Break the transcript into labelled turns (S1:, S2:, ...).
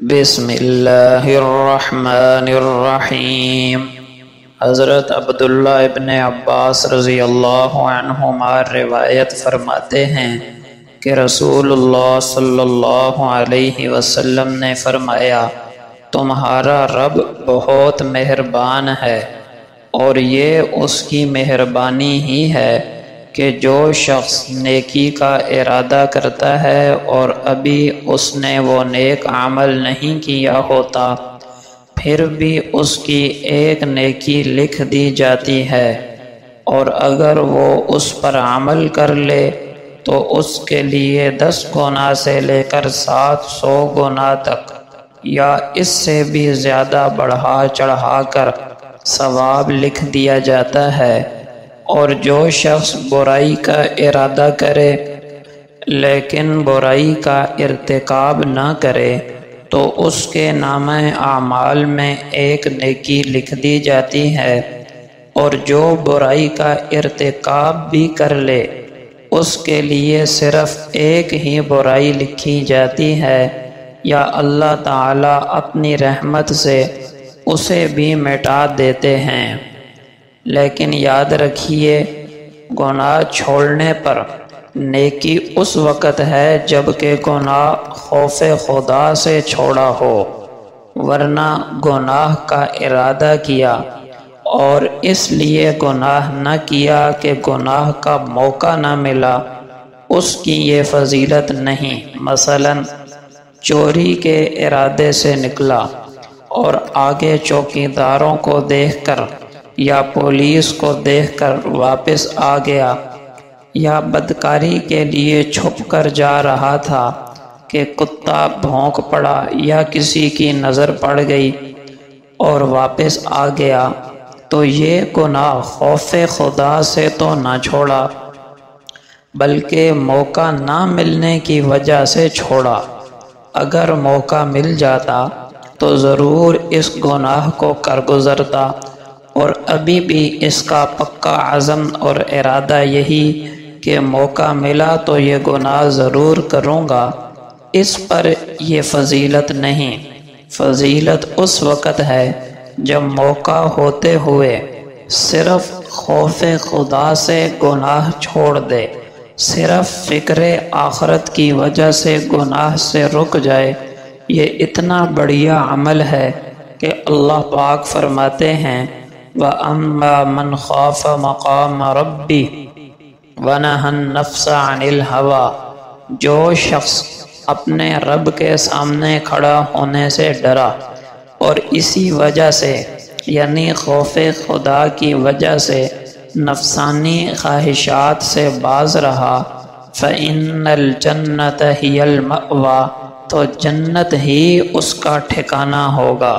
S1: بسم اللہ الرحمن الرحیم۔ حضرت عبداللہ ابن عباس رضی اللہ عنہما روایت فرماتے ہیں کہ رسول اللہ صلی اللہ علیہ وسلم نے فرمایا، تمہارا رب بہت مہربان ہے، اور یہ اس کی مہربانی ہی ہے کہ جو شخص نیکی کا ارادہ کرتا ہے اور ابھی اس نے وہ نیک عمل نہیں کیا ہوتا، پھر بھی اس کی ایک نیکی لکھ دی جاتی ہے، اور اگر وہ اس پر عمل کر لے تو اس کے لیے 10 گنا سے لے کر 700 گنا تک یا اس سے بھی زیادہ بڑھا چڑھا کر ثواب لکھ دیا جاتا ہے۔ اور جو شخص برائی کا ارادہ کرے لیکن برائی کا ارتکاب نہ کرے تو اس کے نامہ اعمال میں ایک نیکی لکھ دی جاتی ہے، اور جو برائی کا ارتکاب بھی کر لے اس کے لیے صرف ایک ہی برائی لکھی جاتی ہے، یا اللہ تعالیٰ اپنی رحمت سے اسے بھی مٹا دیتے ہیں۔ لیکن یاد رکھیے، گناہ چھوڑنے پر نیکی اس وقت ہے جب کہ گناہ خوف خدا سے چھوڑا ہو، ورنہ گناہ کا ارادہ کیا اور اس لیے گناہ نہ کیا کہ گناہ کا موقع نہ ملا، اس کی یہ فضیلت نہیں۔ مثلا چوری کے ارادے سے نکلا اور آگے چوکیداروں کو دیکھ کر یا پولیس کو دیکھ کر واپس آ گیا، یا بدکاری کے لیے چھپ کر جا رہا تھا کہ کتا بھونک پڑا یا کسی کی نظر پڑ گئی اور واپس آ گیا، تو یہ گناہ خوف خدا سے تو نہ چھوڑا بلکہ موقع نہ ملنے کی وجہ سے چھوڑا۔ اگر موقع مل جاتا تو ضرور اس گناہ کو کر گزرتا، اور ابھی بھی اس کا پکا عزم اور ارادہ یہی کہ موقع ملا تو یہ گناہ ضرور کروں گا۔ اس پر یہ فضیلت نہیں۔ فضیلت اس وقت ہے جب موقع ہوتے ہوئے صرف خوف خدا سے گناہ چھوڑ دے، صرف فکر آخرت کی وجہ سے گناہ سے رک جائے۔ یہ اتنا بڑھیا عمل ہے کہ اللہ پاک فرماتے ہیں، وَأَمَّا مَنْ خَافَ مَقَامَ رَبِّهِ وَنَهَى النَّفْسَ عَنِ الْهَوَىٰ، جو شخص اپنے رب کے سامنے کھڑا ہونے سے ڈرا اور اسی وجہ سے یعنی خوف خدا کی وجہ سے نفسانی خواہشات سے باز رہا، فَإِنَّ الْجَنَّةَ هِيَ الْمَأْوَىٰ، تو جنت ہی اس کا ٹھکانہ ہوگا۔